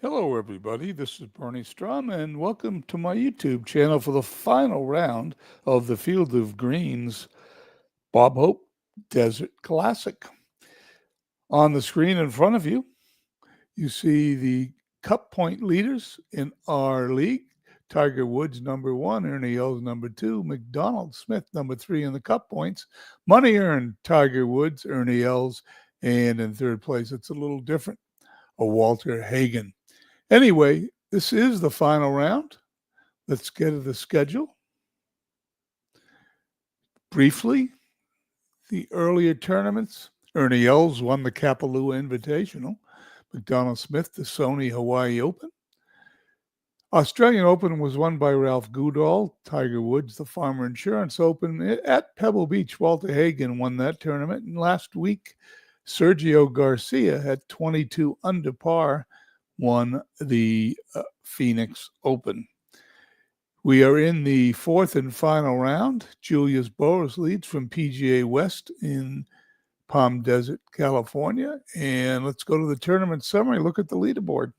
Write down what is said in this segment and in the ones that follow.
Hello, everybody. This is Bernie Strum, and welcome to my YouTube channel for the final round of the Field of Greens Bob Hope Desert Classic. On the screen in front of you, you see the cup point leaders in our league. Tiger Woods, number 1, Ernie Els, number 2, McDonald Smith, number 3 in the cup points. Money earned, Tiger Woods, Ernie Els, and in third place, it's a little different, a Walter Hagen. Anyway, this is the final round. Let's get to the schedule. Briefly, the earlier tournaments. Ernie Els won the Kapalua Invitational. McDonald Smith, the Sony Hawaii Open. Australian Open was won by Ralph Goodall. Tiger Woods, the Farmer Insurance Open at Pebble Beach. Walter Hagen won that tournament. And last week, Sergio Garcia at 22 under par won the Phoenix Open. We are in the fourth and final round. Julius Boros leads from PGA West in Palm Desert, California. And let's go to the tournament summary. Look at the leaderboard.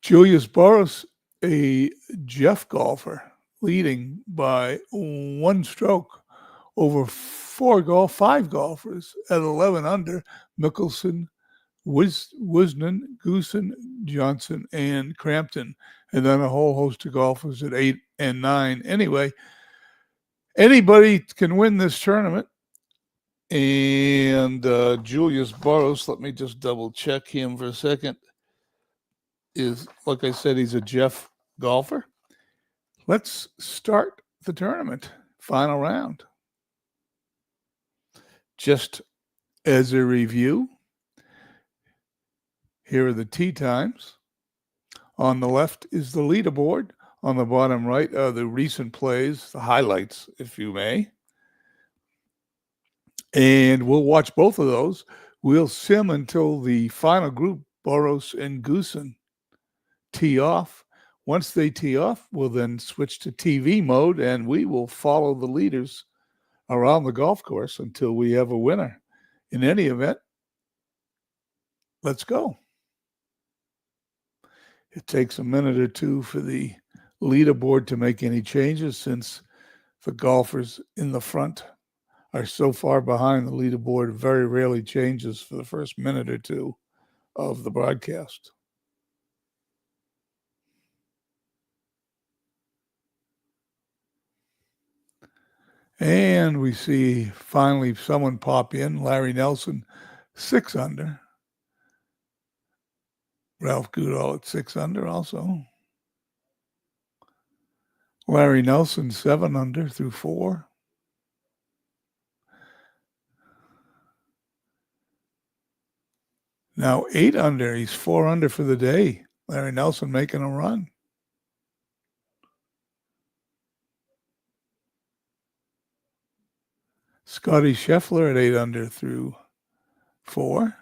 Julius Boros, a Jeff golfer, leading by 1 stroke over five golfers at 11 under. Mickelson, Wisnan, Goosen, Johnson, and Crampton, and then a whole host of golfers at 8 and 9. Anyway, anybody can win this tournament. And Julius Boros, let me just double check him for a second, is, like I said, he's a Jeff golfer. Let's start the tournament, final round. Just as a review, here are the tee times. On the left is the leaderboard. On the bottom right are the recent plays, the highlights, if you may. And we'll watch both of those. We'll sim until the final group, Boros and Goosen, tee off. Once they tee off, we'll then switch to TV mode, and we will follow the leaders around the golf course until we have a winner. In any event, let's go. It takes a minute or two for the leaderboard to make any changes since the golfers in the front are so far behind the leaderboard. Very rarely changes for the first minute or two of the broadcast. And we see finally someone pop in, Larry Nelson, 6 under. Ralph Goodall at 6 under also. Larry Nelson, 7 under through 4. Now 8 under. He's 4 under for the day. Larry Nelson making a run. Scotty Scheffler at 8 under through 4.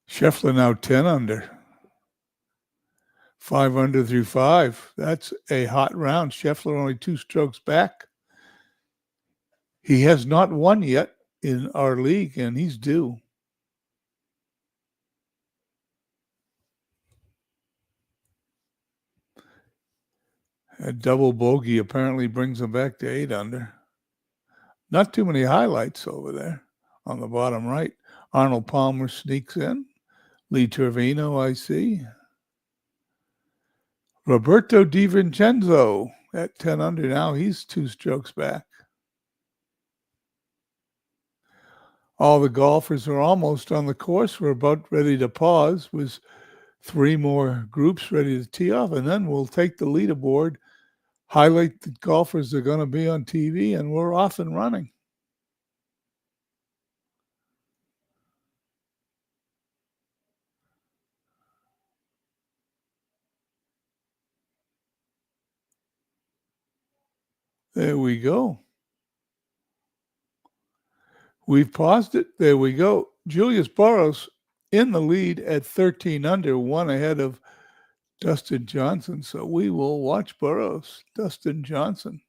Scheffler now 10 under. 5 under through 5. That's a hot round. Scheffler only 2 strokes back. He has not won yet in our league, and he's due. A double bogey apparently brings him back to 8 under. Not too many highlights over there on the bottom right. Arnold Palmer sneaks in. Lee Trevino, I see. Roberto DiVincenzo at 10 under now. He's 2 strokes back. All the golfers are almost on the course. We're about ready to pause with 3 more groups ready to tee off, and then we'll take the leaderboard, highlight the golfers that are going to be on TV, and we're off and running. There we go. We've paused it. There we go. Julius Boros in the lead at 13 under, 1 ahead of Dustin Johnson. So we will watch Boros, Dustin Johnson.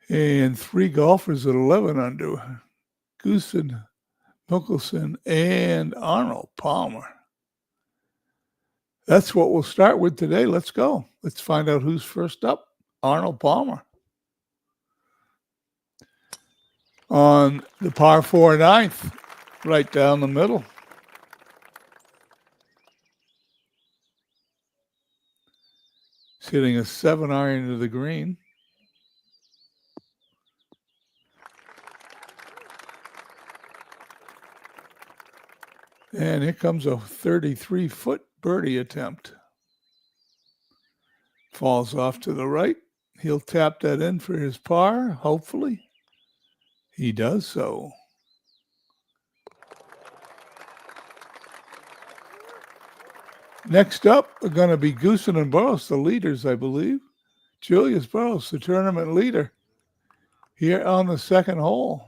And 3 golfers at 11 under. Goosen, Mickelson, and Arnold Palmer. That's what we'll start with today. Let's go. Let's find out who's first up. Arnold Palmer. On the par 4 ninth, right down the middle. He's hitting a 7-iron to the green. And here comes a 33-foot birdie attempt. Falls off to the right. He'll tap that in for his par, hopefully. He does so. Next up are going to be Goosen and Burroughs, the leaders, I believe. Julius Burroughs, the tournament leader, here on the second hole.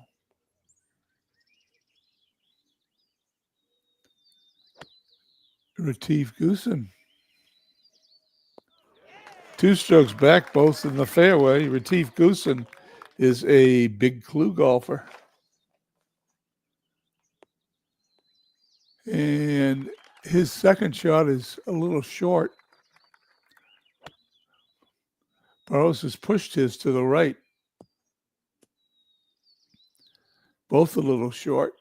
Retief Goosen. 2 strokes back, both in the fairway. Retief Goosen is a big clue golfer. And his second shot is a little short. Burroughs has pushed his to the right. Both a little short.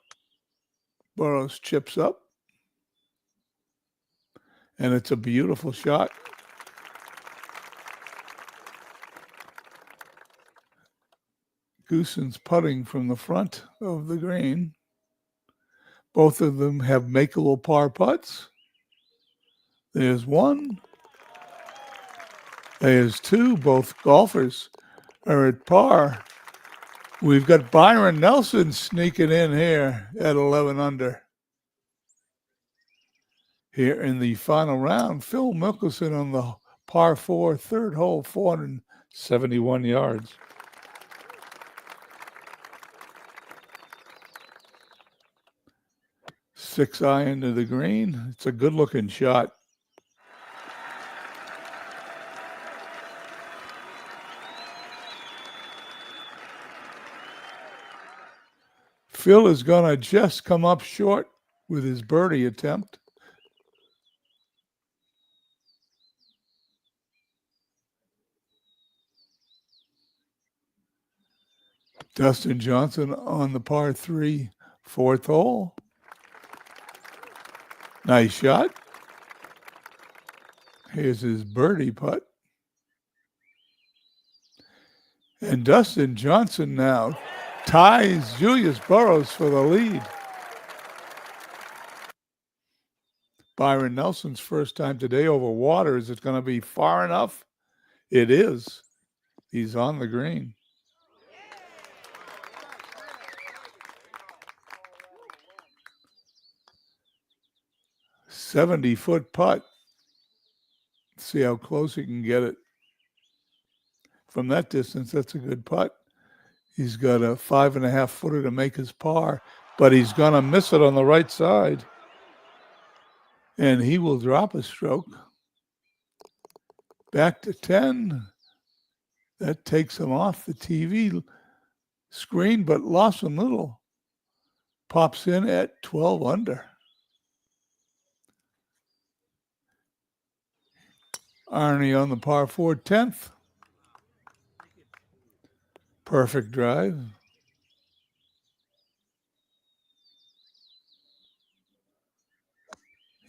Burroughs chips up. And it's a beautiful shot. Goosen's putting from the front of the green. Both of them have makeable par putts. There's one. There's two. Both golfers are at par. We've got Byron Nelson sneaking in here at 11 under. Here in the final round, Phil Mickelson on the par 4 third hole, 471 yards. Six iron to the green. It's a good-looking shot. Phil is going to just come up short with his birdie attempt. Dustin Johnson on the par 3 fourth hole. Nice shot. Here's his birdie putt. And Dustin Johnson now ties Julius Burroughs for the lead. Byron Nelson's first time today over water. Is it going to be far enough? It is. He's on the green. "70-foot putt." See how close he can get it. From that distance, that's a good putt. He's got a 5.5 footer to make his par, but he's going to miss it on the right side. And he will drop a stroke. Back to 10. That takes him off the TV screen, but Lawson Little pops in at 12 under. Arnie on the par 4 10th. Perfect drive.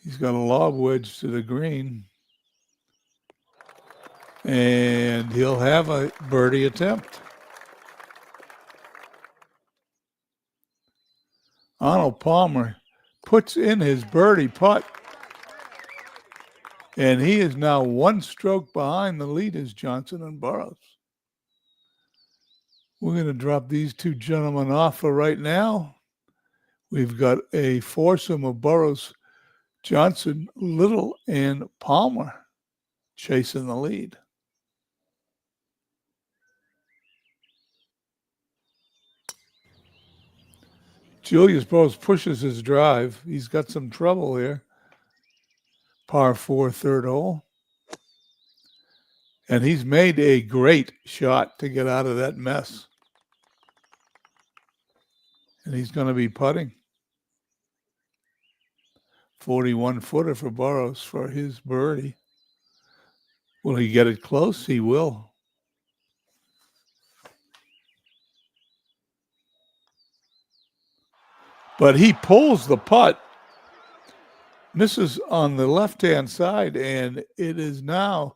He's got a lob wedge to the green. And he'll have a birdie attempt. Arnold Palmer puts in his birdie putt. And he is now one stroke behind the leaders, Johnson and Burroughs. We're going to drop these two gentlemen off for right now. We've got a foursome of Burroughs, Johnson, Little, and Palmer chasing the lead. Julius Burroughs pushes his drive. He's got some trouble here. Par 4 third hole. And he's made a great shot to get out of that mess. And he's going to be putting. 41-footer for Burroughs for his birdie. Will he get it close? He will. But he pulls the putt, misses on the left-hand side, and it is now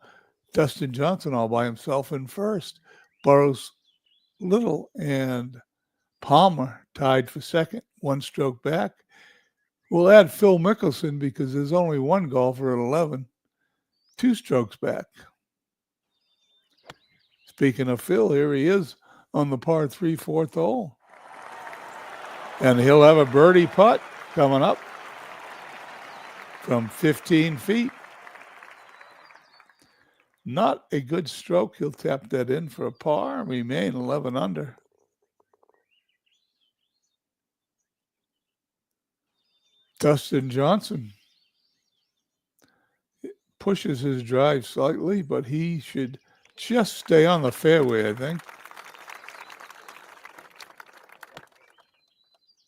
Dustin Johnson all by himself in first. Burroughs, Little, and Palmer tied for second, one stroke back. We'll add Phil Mickelson because there's only one golfer at 11, two strokes back. Speaking of Phil, here he is on the par 3 fourth hole. And he'll have a birdie putt coming up from 15 feet. Not a good stroke. He'll tap that in for a par and remain 11 under. Dustin Johnson pushes his drive slightly, but he should just stay on the fairway, I think.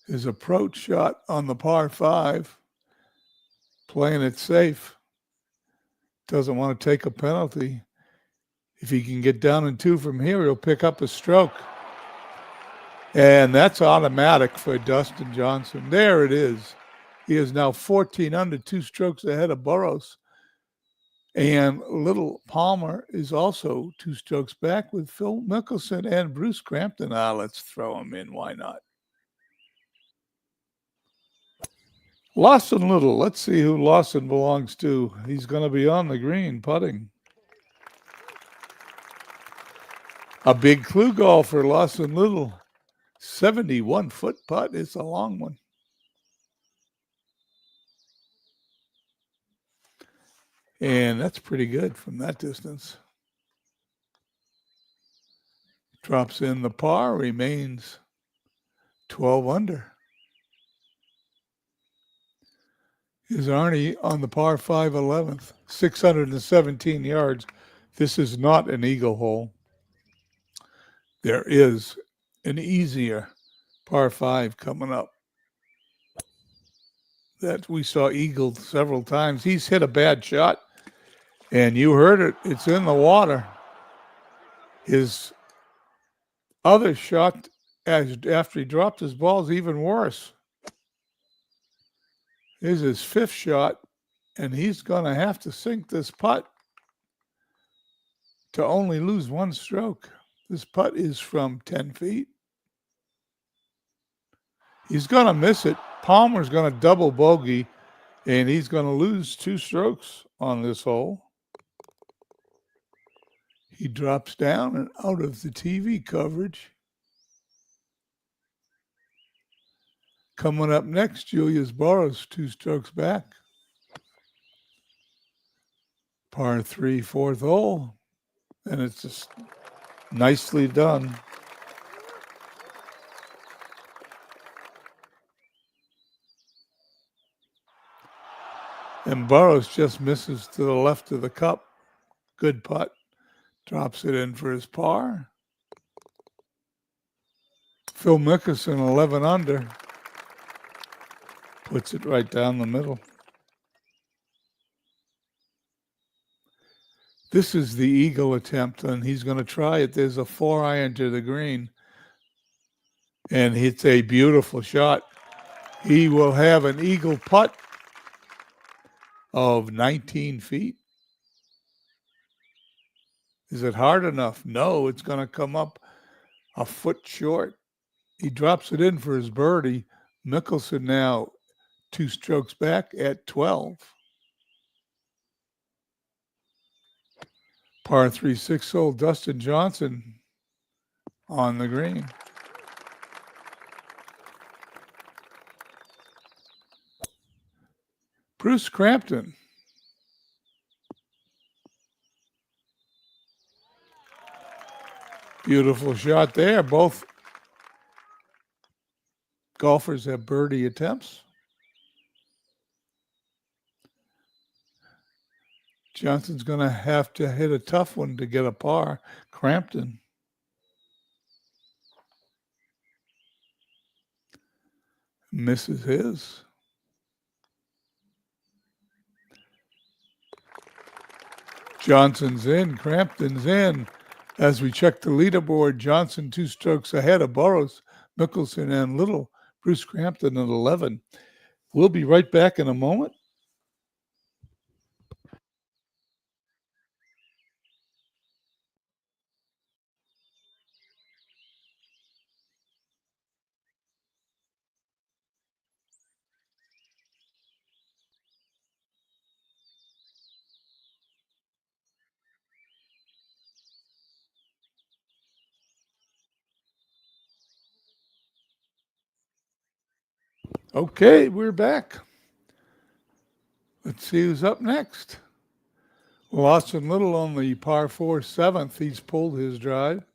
His approach shot on the par 5, playing it safe. Doesn't want to take a penalty. If he can get down in 2 from here, he'll pick up a stroke. And that's automatic for Dustin Johnson. There it is. He is now 14 under, 2 strokes ahead of Burroughs. And Little Palmer is also 2 strokes back with Phil Mickelson and Bruce Crampton. Let's throw him in. Why not? Lawson Little. Let's see who Lawson belongs to. He's going to be on the green putting. A big clue golfer, Lawson Little. 71-foot putt. It's a long one. And that's pretty good from that distance. Drops in the par, remains 12 under. Is Arnie on the par 5 11th, 617 yards. This is not an eagle hole. There is an easier par 5 coming up that we saw eagled several times. He's hit a bad shot, and you heard it. It's in the water. His other shot after he dropped his ball is even worse. Here's his 5th shot, and he's going to have to sink this putt to only lose 1 stroke. This putt is from 10 feet. He's going to miss it. Palmer's going to double bogey, and he's going to lose 2 strokes on this hole. He drops down and out of the TV coverage. Coming up next, Julius Burroughs, 2 strokes back. Par 3 fourth hole, and it's just nicely done. And Burroughs just misses to the left of the cup. Good putt. Drops it in for his par. Phil Mickelson, 11 under. Puts it right down the middle. This is the eagle attempt, and he's going to try it. There's a 4-iron to the green, and it's a beautiful shot. He will have an eagle putt of 19 feet. Is it hard enough? No, it's going to come up a foot short. He drops it in for his birdie. Mickelson now 2 strokes back at 12. Par 3 6 hole, Dustin Johnson on the green. Bruce Crampton. Beautiful shot there. Both golfers have birdie attempts. Johnson's going to have to hit a tough one to get a par. Crampton misses his. Johnson's in, Crampton's in. As we check the leaderboard, Johnson 2 strokes ahead of Burrows, Mickelson, and Little. Bruce Crampton at 11. We'll be right back in a moment. Okay, we're back. Let's see who's up next. Lawson Little on the par 4 7th. He's pulled his drive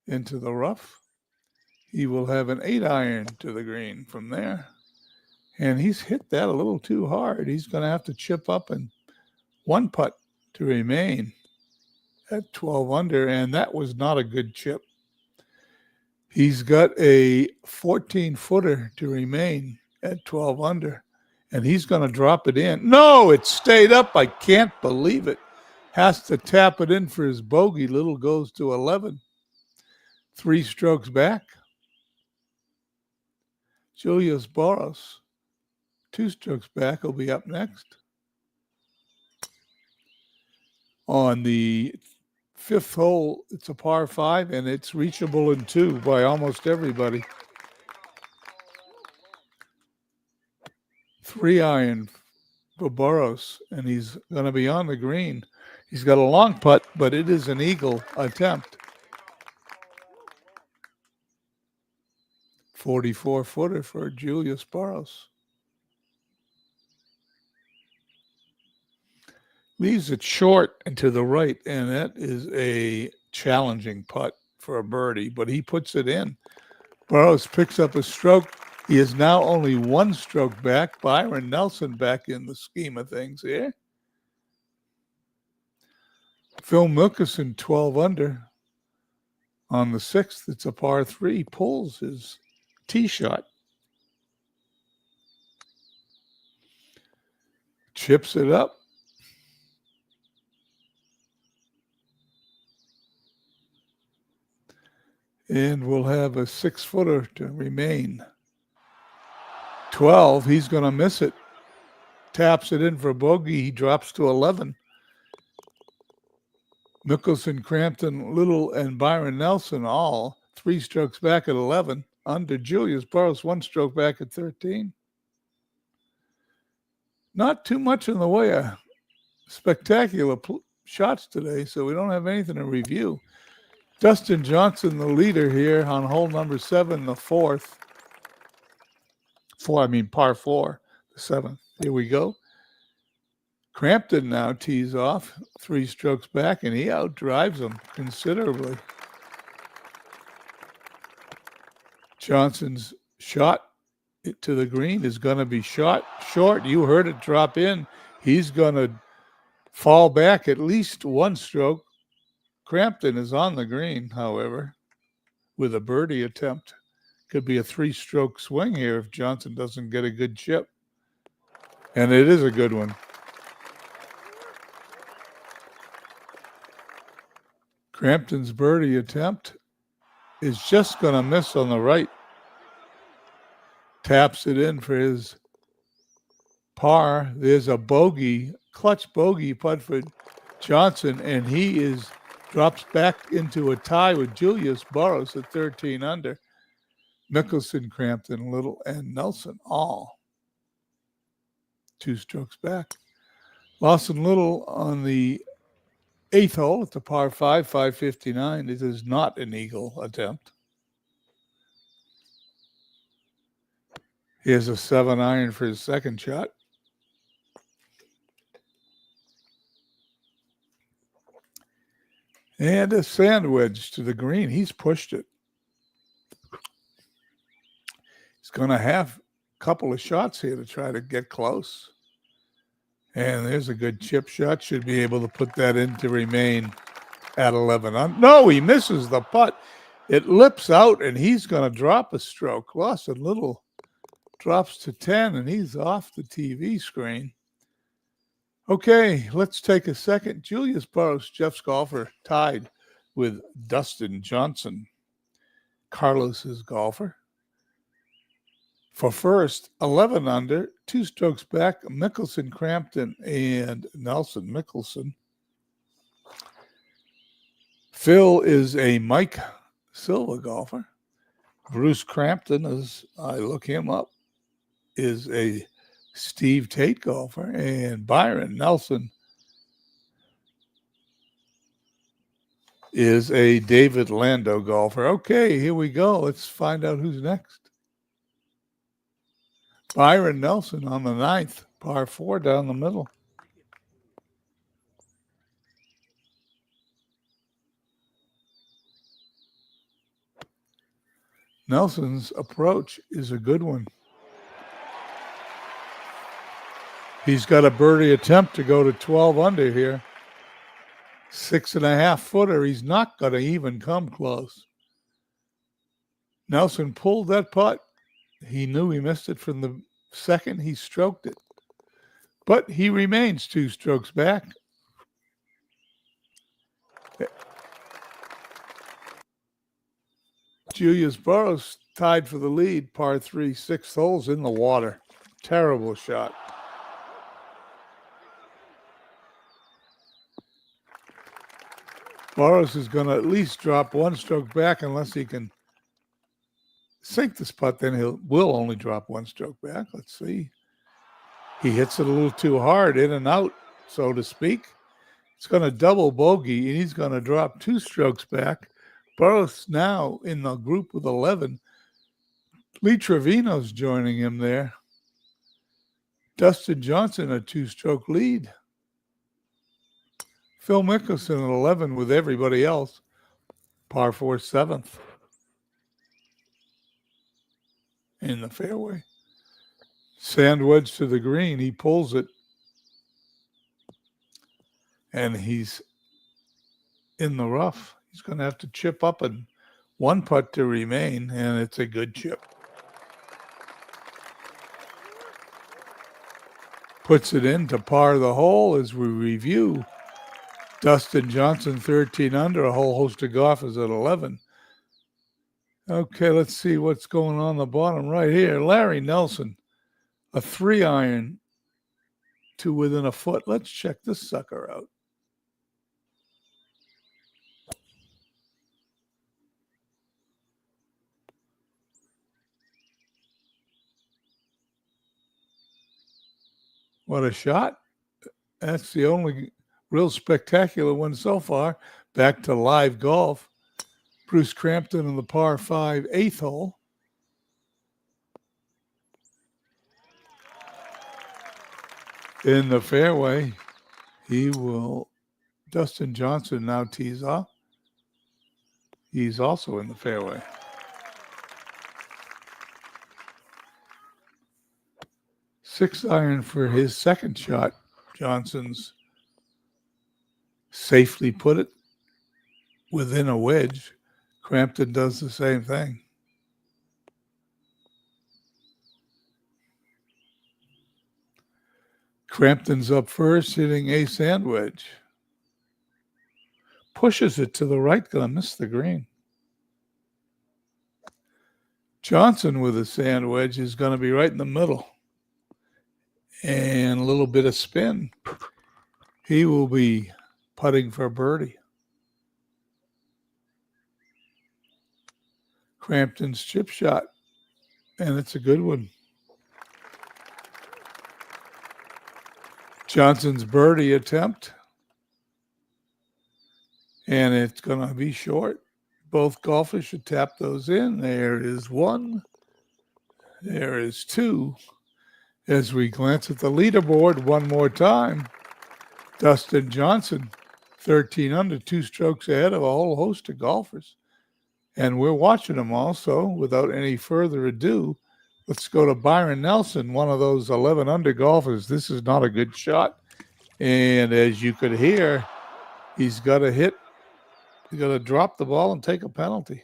into the rough. He will have an 8-iron to the green from there. And he's hit that a little too hard. He's going to have to chip up and one putt to remain at 12 under, and that was not a good chip. He's got a 14-footer to remain at 12 under, and he's going to drop it in. No, it stayed up. I can't believe it. Has to tap it in for his bogey. Little goes to 11. 3 strokes back. Julius Boros, 2 strokes back, will be up next. On the 5th hole, it's a par 5, and it's reachable in 2 by almost everybody. 3-iron for Boros, and he's going to be on the green. He's got a long putt, but it is an eagle attempt. 44-footer for Julius Boros. Leaves it short and to the right, and that is a challenging putt for a birdie, but he puts it in. Burrows picks up a stroke. He is now only 1 stroke back. Byron Nelson back in the scheme of things here. Phil Mickelson, 12 under. On the 6th, it's a par 3. Pulls his tee shot. Chips it up. And we'll have a 6-footer to remain. 12, he's going to miss it. Taps it in for bogey. He drops to 11. Mickelson, Crampton, Little, and Byron Nelson all 3 strokes back at 11. Under Julius Boros, 1 stroke back at 13. Not too much in the way of spectacular shots today, so we don't have anything to review. Dustin Johnson, the leader here on hole number 7, the 4th. Par 4, the 7th. Here we go. Crampton now tees off, 3 strokes back, and he outdrives him considerably. Johnson's shot to the green is going to be shot short. You heard it drop in. He's going to fall back at least 1 stroke. Crampton is on the green, however, with a birdie attempt. Could be a 3-stroke swing here if Johnson doesn't get a good chip. And it is a good one. Crampton's birdie attempt is just going to miss on the right. Taps it in for his par. There's a bogey, clutch bogey putt for Johnson, and he drops back into a tie with Julius Boros at 13 under. Mickelson, Crampton, Little, and Nelson all 2 strokes back. Lawson Little on the 8th hole. It's a par 5, 559. It is not an eagle attempt. He has a 7-iron for his second shot. And a sand wedge to the green. He's pushed it. He's going to have a couple of shots here to try to get close. And there's a good chip shot. Should be able to put that in to remain at 11. No, he misses the putt. It lips out, and he's going to drop a stroke. Lawson Little drops to 10, and he's off the TV screen. Okay, let's take a second. Julius Burrows, Jeff's golfer, tied with Dustin Johnson, Carlos's golfer. For first, 11 under, 2 strokes back, Mickelson, Crampton, and Nelson Mickelson. Phil is a Mike Silva golfer. Bruce Crampton, as I look him up, is a Steve Tate golfer. And Byron Nelson is a David Lando golfer. Okay, here we go. Let's find out who's next. Byron Nelson on the 9th, par 4 down the middle. Nelson's approach is a good one. He's got a birdie attempt to go to 12 under here. 6.5 footer. He's not going to even come close. Nelson pulled that putt. He knew he missed it from the second he stroked it. But he remains 2 strokes back. Julius Burrows tied for the lead, par 3, 6 holes in the water. Terrible shot. Burrows is going to at least drop 1 stroke back unless he can sink this putt. Then will only drop 1 stroke back. Let's see. He hits it a little too hard, in and out, so to speak. It's going to double bogey, and he's going to drop 2 strokes back. Burrows now in the group with 11. Lee Trevino's joining him there. Dustin Johnson, a 2-stroke lead. Phil Mickelson at 11 with everybody else. Par 4, 7th. In the fairway. Sand wedge to the green. He pulls it. And he's in the rough. He's going to have to chip up and 1 putt to remain, and it's a good chip. Puts it in to par the hole as we review. Dustin Johnson, 13 under, a whole host of golfers at 11. Okay, let's see what's going on the bottom right here. Larry Nelson, a 3-iron to within a foot. Let's check this sucker out. What a shot. That's the only real spectacular one so far. Back to live golf. Bruce Crampton in the par 5, 8th hole. In the fairway, Dustin Johnson now tees off. He's also in the fairway. Six iron for his second shot. Johnson's safely put it within a wedge. Crampton does the same thing. Crampton's up first, hitting a sand wedge. Pushes it to the right, gonna miss the green. Johnson with a sand wedge is gonna be right in the middle. And a little bit of spin. He will be putting for birdie. Crampton's chip shot, and it's a good one. Johnson's birdie attempt, and it's going to be short. Both golfers should tap those in. There is 1. There is 2. As we glance at the leaderboard one more time, Dustin Johnson, 13 under, 2 strokes ahead of a whole host of golfers. And we're watching them also. Without any further ado, let's go to Byron Nelson, one of those 11 under golfers. This is not a good shot. And as you could hear, he's got to hit, he's got to drop the ball and take a penalty.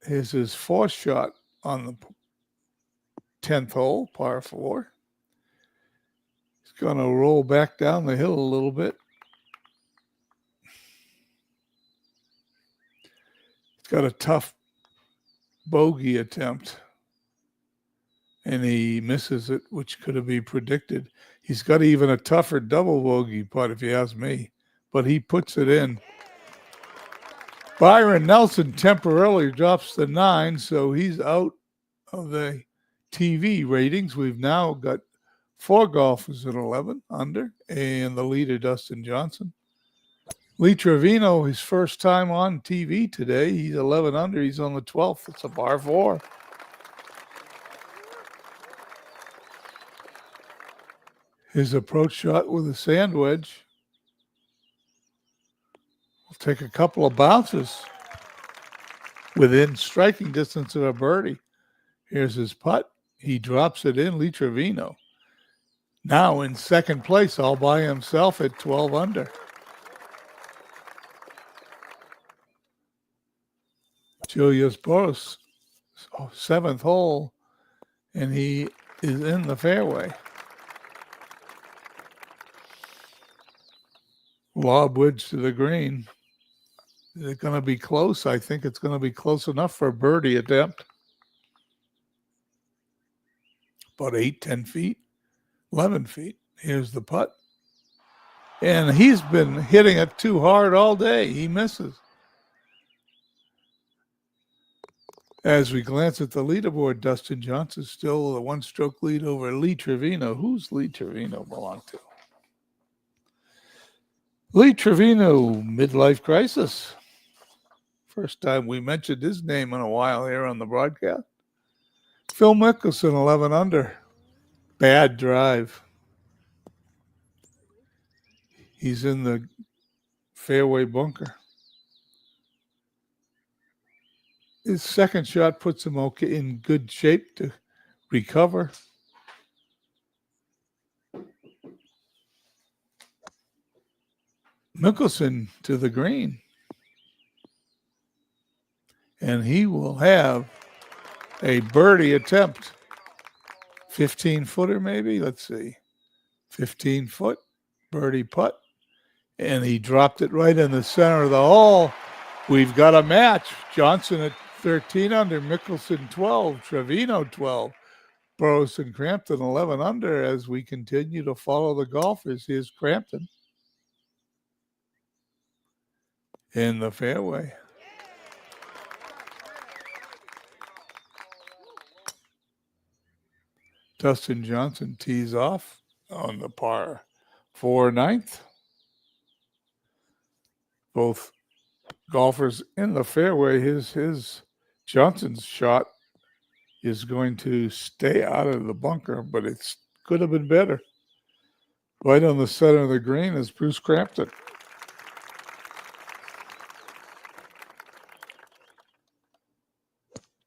Here's his fourth shot on the 10th hole, par 4. He's going to roll back down the hill a little bit. He's got a tough bogey attempt, and he misses it, which could have been predicted. He's got even a tougher double bogey putt, if you ask me, but he puts it in. Byron Nelson temporarily drops the 9, so he's out of the TV ratings. We've now got 4 golfers at 11 under, and the leader, Dustin Johnson. Lee Trevino, his first time on TV today. He's 11 under. He's on the 12th. It's a par 4. His approach shot with a sand wedge will take a couple of bounces within striking distance of a birdie. Here's his putt. He drops it in. Lee Trevino now in second place all by himself at 12 under. Julius Boros, 7th hole, and he is in the fairway. Lob wedge to the green. Is it going to be close? I think it's going to be close enough for a birdie attempt. About 8, 10 feet, 11 feet. Here's the putt. And he's been hitting it too hard all day. He misses. As we glance at the leaderboard, Dustin Johnson still a 1-stroke lead over Lee Trevino. Who's Lee Trevino belong to? Lee Trevino, midlife crisis. First time we mentioned his name in a while here on the broadcast. Phil Mickelson, 11 under. Bad drive. He's in the fairway bunker. His second shot puts him in good shape to recover. Mickelson to the green. And he will have a birdie attempt. 15-footer maybe? Let's see. 15-foot birdie putt. And he dropped it right in the center of the hole. We've got a match. Johnson at 13 under, Mickelson 12, Trevino 12, Burroughs and Crampton 11 under. As we continue to follow the golfers, here's Crampton in the fairway. Dustin Johnson tees off on the par 4 9th. Both golfers in the fairway. His Johnson's shot is going to stay out of the bunker, but it could have been better. Right on the center of the green is Bruce Crampton.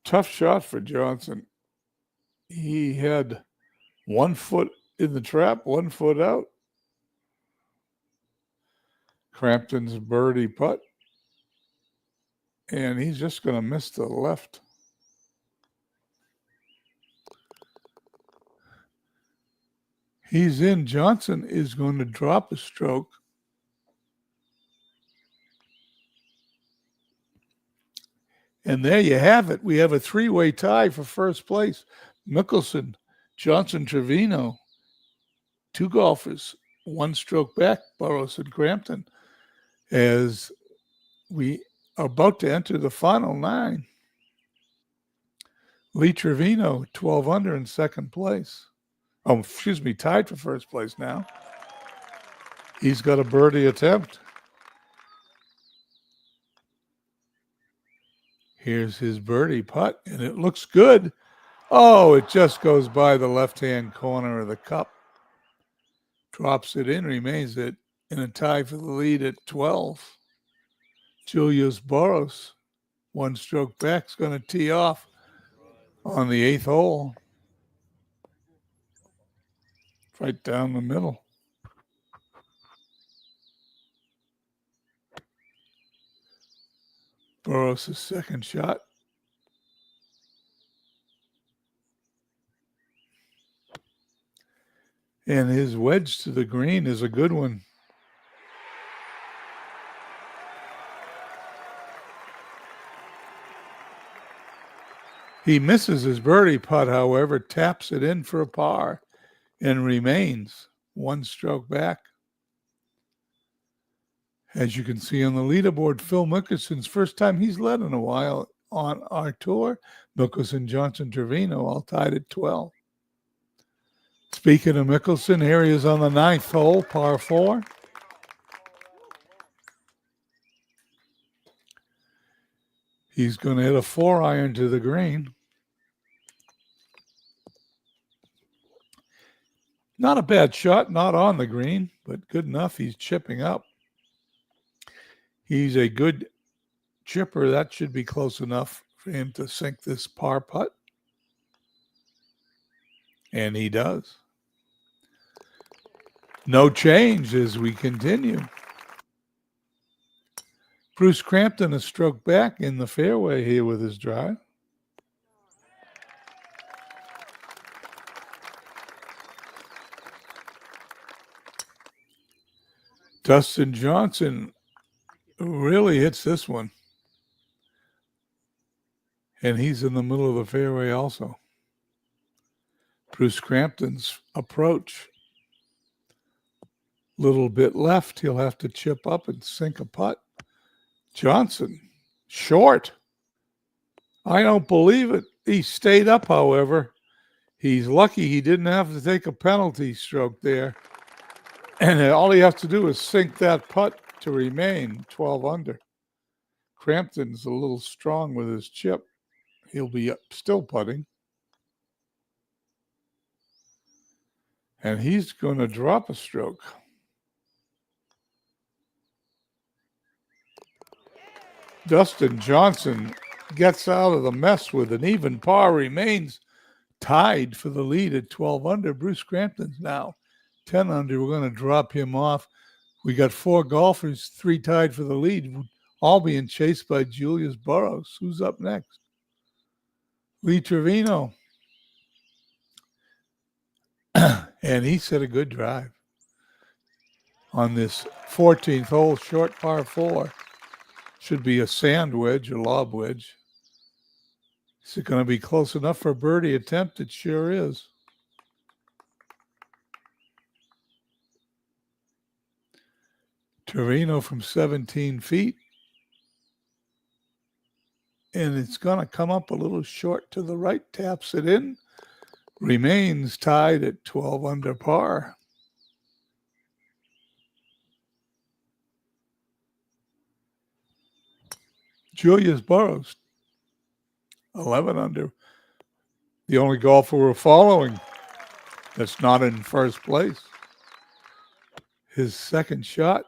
Tough shot for Johnson. He had 1 foot in the trap, 1 foot out. Crampton's birdie putt. And he's just going to miss the left. He's in. Johnson is going to drop a stroke. And there you have it. We have a 3-way tie for first place. Mickelson, Johnson, Trevino, 2 golfers, 1 stroke back, Burroughs and Crampton, as we are about to enter the final 9. Lee Trevino, 12 under in second place. Tied for first place now. He's got a birdie attempt. Here's his birdie putt, and it looks good. Oh, it just goes by the left-hand corner of the cup. Drops it in, remains it in a tie for the lead at 12. Julius Boros, 1 stroke back, is going to tee off on the 8th hole. right down the middle. Burrows' second shot. And his wedge to the green is a good one. He misses his birdie putt, however, taps it in for a par, and remains one stroke back. As you can see on the leaderboard, Phil Mickelson's first time he's led in a while on our tour. Mickelson, Johnson, Trevino all tied at 12. Speaking of Mickelson, here he is on the 9th hole, par 4. He's going to hit a 4-iron to the green. Not a bad shot, not on the green, but good enough. He's chipping up. He's a good chipper. That should be close enough for him to sink this par putt. And he does. No change as we continue. Bruce Crampton a stroke back in the fairway here with his drive. Dustin Johnson really hits this one. And he's in the middle of the fairway also. Bruce Crampton's approach. Little bit left. He'll have to chip up and sink a putt. Johnson, short. I don't believe it. He stayed up, however. He's lucky he didn't have to take a penalty stroke there. And all he has to do is sink that putt to remain 12 under. Crampton's a little strong with his chip. He'll be still putting. And he's going to drop a stroke. Dustin Johnson gets out of the mess with an even par, remains tied for the lead at 12 under. Bruce Crampton's now 10 under. We're going to drop him off. We got 4 golfers, 3 tied for the lead, all being chased by Julius Burrows. Who's up next? Lee Trevino. And he set a good drive on this 14th hole, short par 4. Should be a sand wedge or lob wedge. Is it going to be close enough for a birdie attempt? It sure is. Trevino from 17 feet. And it's going to come up a little short to the right, taps it in. Remains tied at 12 under par. Julius Burrows, 11 under. The only golfer we're following that's not in first place. His second shot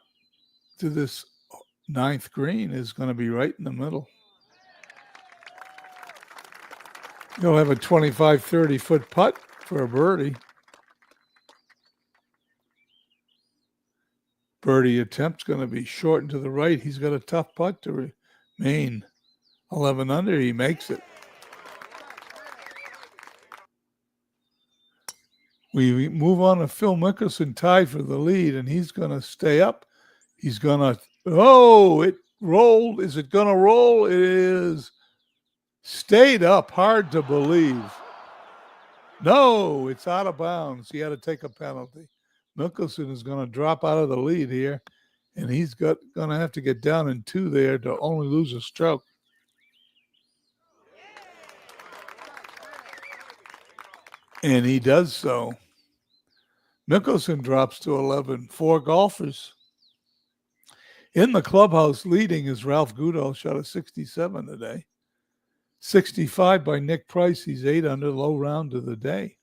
to this 9th green is going to be right in the middle. He'll have a 25, 30-foot putt for a birdie. Birdie attempt's going to be short and to the right. He's got a tough putt to remain 11 under. He makes it. We move on to Phil Mickelson, tied for the lead, and he's going to stay up. He's going to, it rolled. Is it going to roll? It is. Stayed up, hard to believe. No, it's out of bounds. He had to take a penalty. Mickelson is going to drop out of the lead here, and he's going to have to get down in 2 there to only lose a stroke. And he does so. Mickelson drops to 11. 4 golfers. In the clubhouse leading is Ralph Goodall, shot a 67 today. 65 by Nick Price. He's 8 under, low round of the day.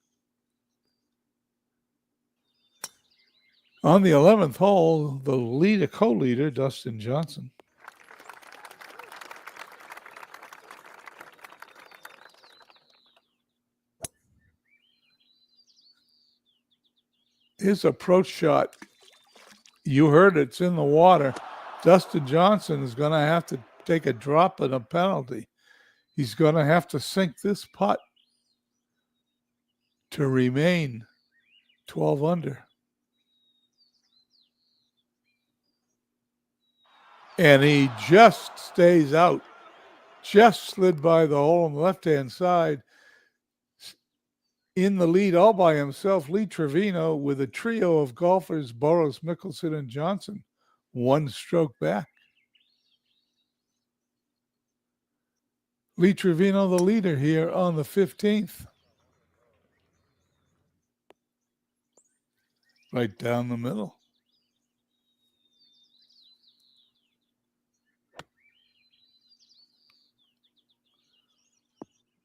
On the 11th hole, the co-leader, Dustin Johnson. his approach shot, you heard it's in the water. Dustin Johnson is going to have to take a drop and a penalty. He's going to have to sink this putt to remain 12 under. And he just stays out. Just slid by the hole on the left-hand side. In the lead all by himself, Lee Trevino with a trio of golfers, Burroughs, Mickelson, and Johnson, one stroke back. Lee Trevino, the leader here on the 15th. Right down the middle.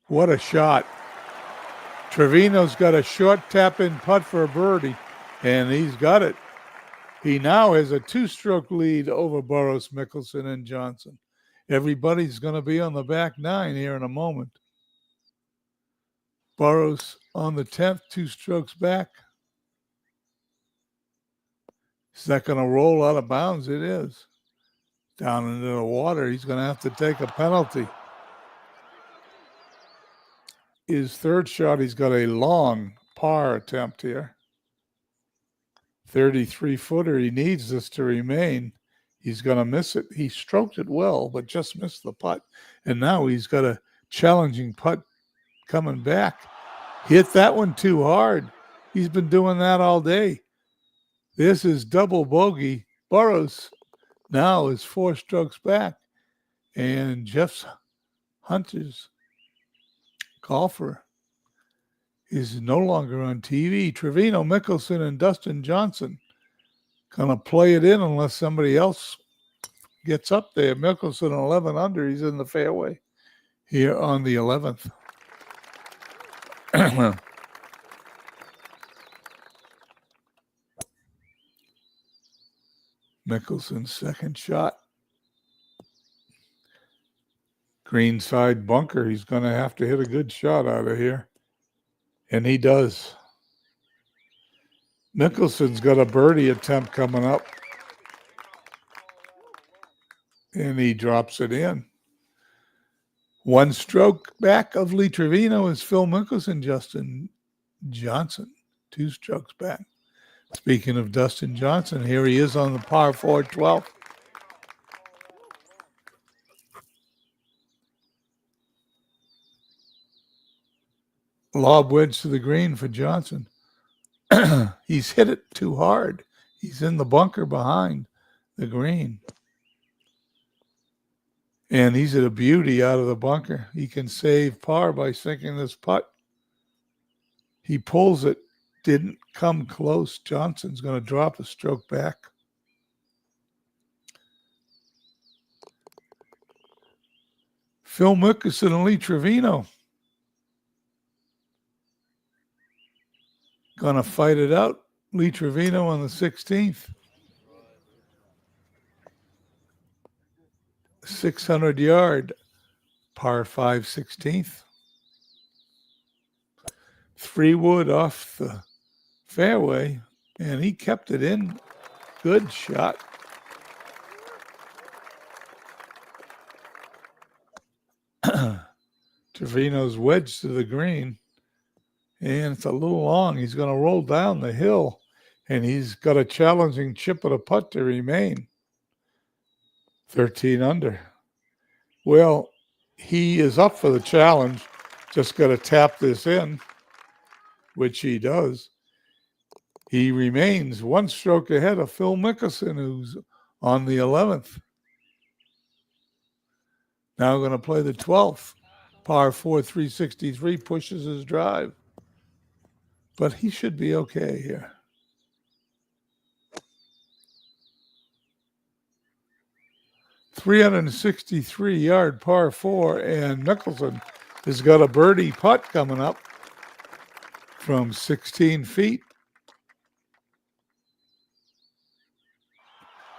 What a shot. Trevino's got a short tap-in putt for a birdie, and he's got it. He now has a two-stroke lead over Burroughs, Mickelson, and Johnson. Everybody's going to be on the back nine here in a moment. Burroughs on the 10th, 2 strokes back. Is that going to roll out of bounds? It is. Down into the water. He's going to have to take a penalty. His third shot, he's got a long par attempt here. 33-footer. He needs this to remain. He's going to miss it. He stroked it well, but just missed the putt. And now he's got a challenging putt coming back. Hit that one too hard. He's been doing that all day. This is double bogey. Burroughs now is 4 strokes back. And Jeff Hunter's golfer is no longer on TV. Trevino, Mickelson, and Dustin Johnson gonna play it in unless somebody else gets up there. Mickelson 11 under. He's in the fairway here on the 11th. Mickelson's second shot. Greenside bunker. He's going to have to hit a good shot out of here. And he does. Mickelson's got a birdie attempt coming up. And he drops it in. 1 stroke back of Lee Trevino is Phil Mickelson, Justin Johnson. 2 strokes back. Speaking of Dustin Johnson, here he is on the par 4 12th. Lob wedge to the green for Johnson. He's hit it too hard. He's in the bunker behind the green. And he's at a beauty out of the bunker. He can save par by sinking this putt. He pulls it. Didn't come close. Johnson's going to drop a stroke back. Phil Mickelson and Lee Trevino going to fight it out. Lee Trevino on the 16th. 600-yard par 5 16th. 3 wood off the fairway, and he kept it in. Good shot. Trevino's wedged to the green, and it's a little long. He's going to roll down the hill, and he's got a challenging chip of a putt to remain. 13 under. Well, he is up for the challenge. Just got to tap this in, which he does. He remains 1 stroke ahead of Phil Mickelson, who's on the 11th. Now going to play the 12th. Par 4 363, pushes his drive. But he should be okay here. .363-yard par 4, and Mickelson has got a birdie putt coming up from 16 feet.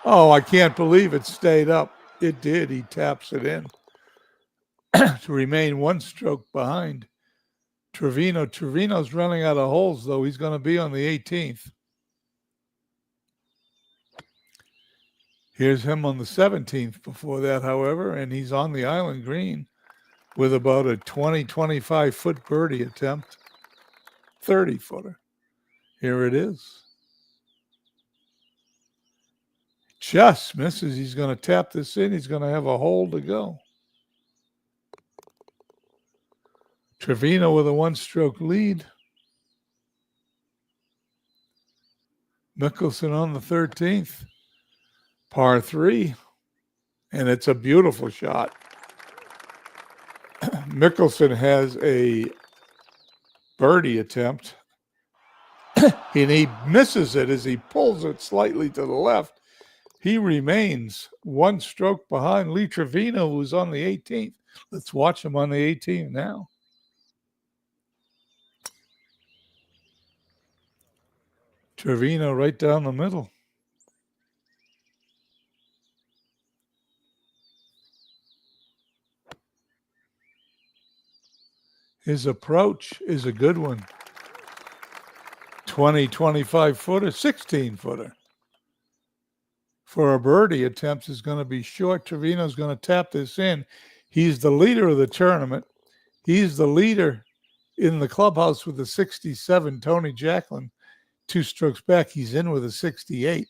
Oh, I can't believe it stayed up. It did. He taps it in to remain 1 stroke behind Trevino. Trevino's running out of holes, though. He's going to be on the 18th. Here's him on the 17th before that, however, and he's on the island green with about a 25 foot birdie attempt, 30-footer. Here it is. Just misses. He's going to tap this in. He's going to have a hole to go. Trevino with a one-stroke lead. Mickelson on the 13th. Par 3. And it's a beautiful shot. Mickelson has a birdie attempt. And he misses it as he pulls it slightly to the left. He remains one stroke behind Lee Trevino, who's on the 18th. Let's watch him on the 18th now. Trevino right down the middle. His approach is a good one. 25 footer, 16-footer. For a birdie attempt is going to be short. Trevino's going to tap this in. He's the leader of the tournament. He's the leader in the clubhouse with a 67. Tony Jacklin, 2 strokes back. He's in with a 68.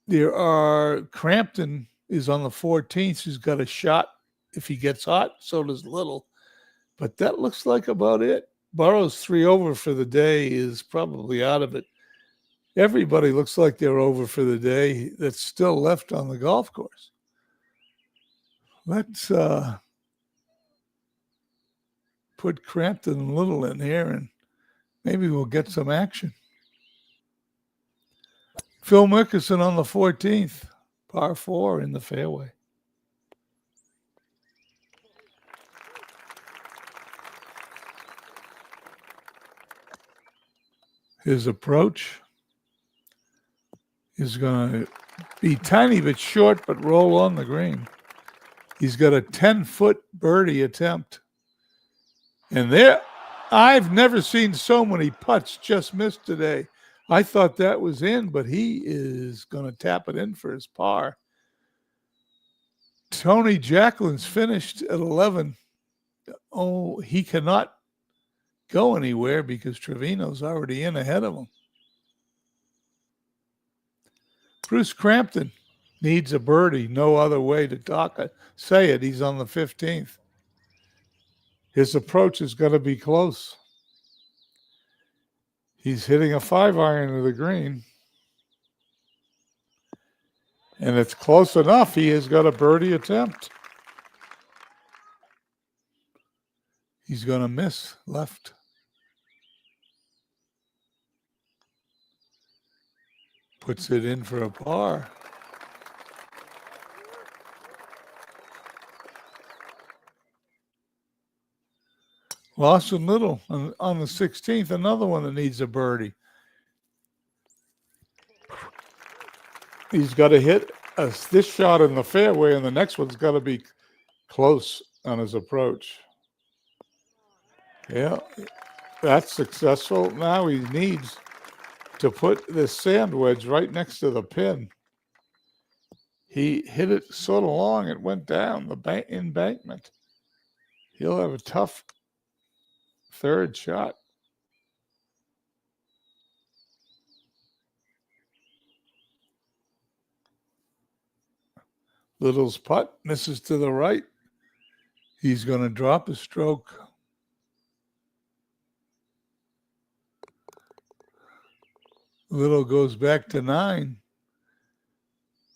There are Crampton is on the 14th. He's got a shot. If he gets hot, so does Little. But that looks like about it. Burrow's 3 over for the day is probably out of it. Everybody looks like they're over for the day that's still left on the golf course. Let's put Crampton and Little in here, and maybe we'll get some action. Phil Mickelson on the 14th, par 4 in the fairway. His approach is going to be tiny bit short, but roll on the green. He's got a 10-foot birdie attempt. And there, I've never seen so many putts just missed today. I thought that was in, but he is going to tap it in for his par. Tony Jacklin's finished at 11. Oh, he cannot go anywhere because Trevino's already in ahead of him. Bruce Crampton needs a birdie. No other way to say it. He's on the 15th. His approach is going to be close. He's hitting a 5-iron to the green. And it's close enough. He has got a birdie attempt. He's going to miss left. Puts it in for a par. Lawson Little on the 16th, another one that needs a birdie. He's got to hit this shot in the fairway, and the next one's got to be close on his approach. Yeah, that's successful. Now he needs to put this sand wedge right next to the pin. He hit it sort of long. It went down the embankment. He'll have a tough third shot. Little's putt misses to the right. He's going to drop a stroke. Little goes back to 9.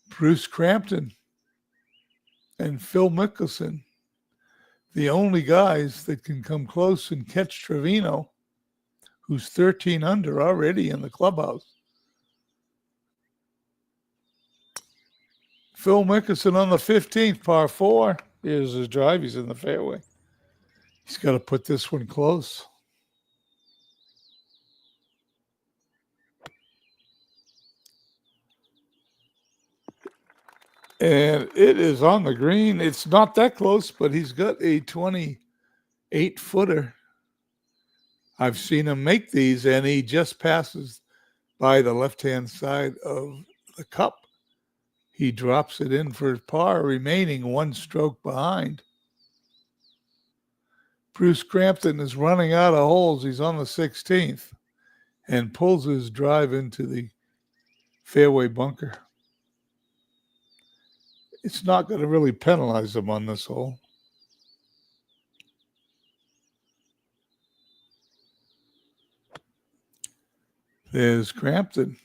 Bruce Crampton and Phil Mickelson, the only guys that can come close and catch Trevino, who's 13 under already in the clubhouse. Phil Mickelson on the 15th, par 4. Here's his drive. He's in the fairway. He's got to put this one close. And it is on the green. It's not that close, but he's got a 28-footer. I've seen him make these, and he just passes by the left-hand side of the cup. He drops it in for par, remaining one stroke behind. Bruce Crampton is running out of holes. He's on the 16th and pulls his drive into the fairway bunker. It's not going to really penalize him on this hole. There's Crampton.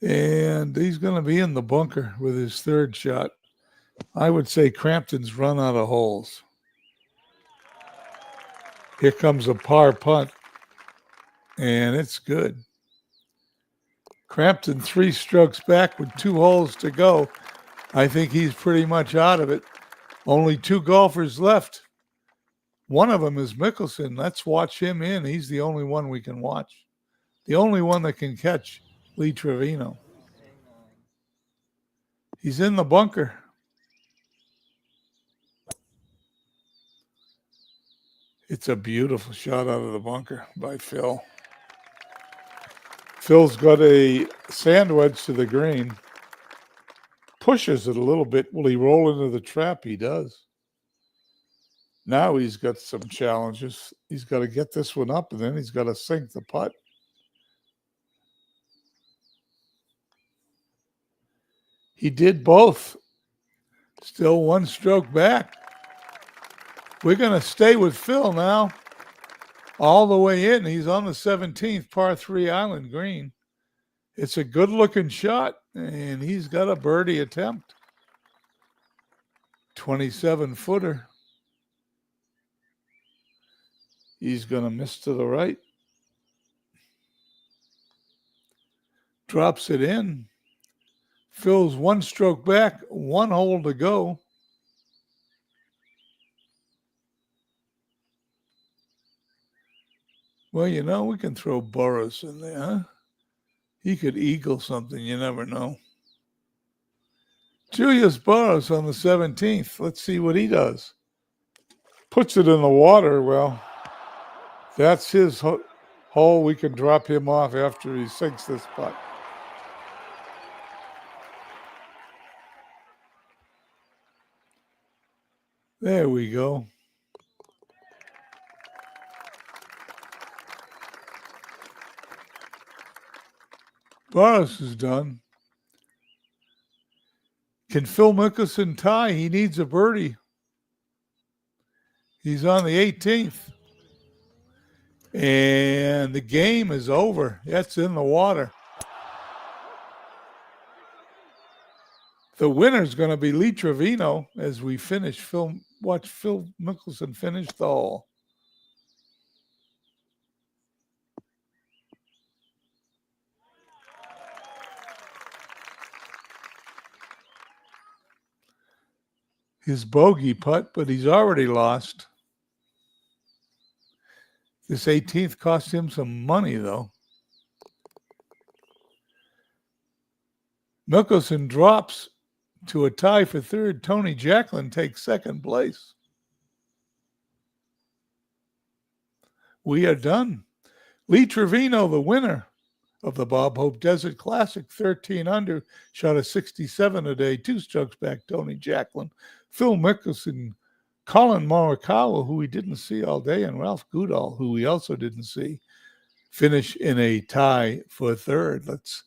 And he's going to be in the bunker with his third shot. I would say Crampton's run out of holes. Here comes a par punt. And it's good. Crampton 3 strokes back with 2 holes to go. I think he's pretty much out of it. Only 2 golfers left. One of them is Mickelson. Let's watch him in. He's the only one we can watch. The only one that can catch Lee Trevino. He's in the bunker. It's a beautiful shot out of the bunker by Phil. Phil's got a sand wedge to the green. Pushes it a little bit. Will he roll into the trap? He does. Now he's got some challenges. He's got to get this one up, and then he's got to sink the putt. He did both. Still 1 stroke back. We're going to stay with Phil now. All the way in. He's on the 17th par 3 island green. It's a good-looking shot, and he's got a birdie attempt. 27-footer. He's going to miss to the right. Drops it in. Phil's 1 stroke back, 1 hole to go. Well, you know, we can throw Burris in there, huh? He could eagle something. You never know. Julius Burris on the 17th. Let's see what he does. Puts it in the water. Well, that's his hole. We can drop him off after he sinks this putt. There we go. Burris is done. Can Phil Mickelson tie? He needs a birdie. He's on the 18th. And the game is over. That's in the water. The winner's going to be Lee Trevino as we watch Phil Mickelson finish the hole. His bogey putt, but he's already lost. This 18th cost him some money, though. Mickelson drops to a tie for third. Tony Jacklin takes second place. We are done. Lee Trevino, the winner of the Bob Hope Desert Classic, 13 under, shot a 67 a day, 2 strokes back. Tony Jacklin, Phil Mickelson, Colin Morikawa, who we didn't see all day, and Ralph Goodall, who we also didn't see, finish in a tie for third. Let's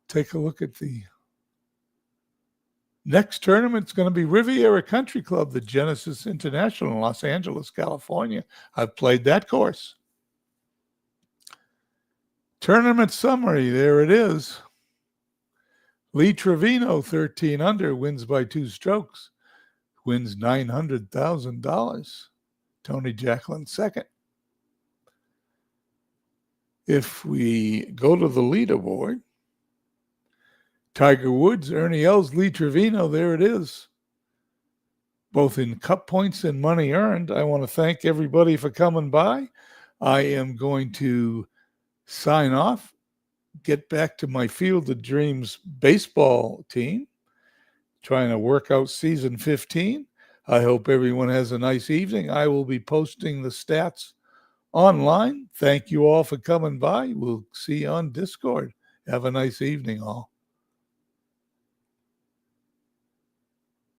take a look at the next tournament. It's going to be Riviera Country Club, the Genesis International in Los Angeles, California. I've played that course. Tournament summary, there it is. Lee Trevino, 13 under, wins by 2 strokes. Wins $900,000. Tony Jacklin second. If we go to the leaderboard, Tiger Woods, Ernie Els, Lee Trevino, there it is. Both in cup points and money earned. I want to thank everybody for coming by. I am going to sign off, get back to my Field of Dreams baseball team, trying to work out season 15. I hope everyone has a nice evening. I will be posting the stats online. Thank you all for coming by. We'll see you on Discord. Have a nice evening, all.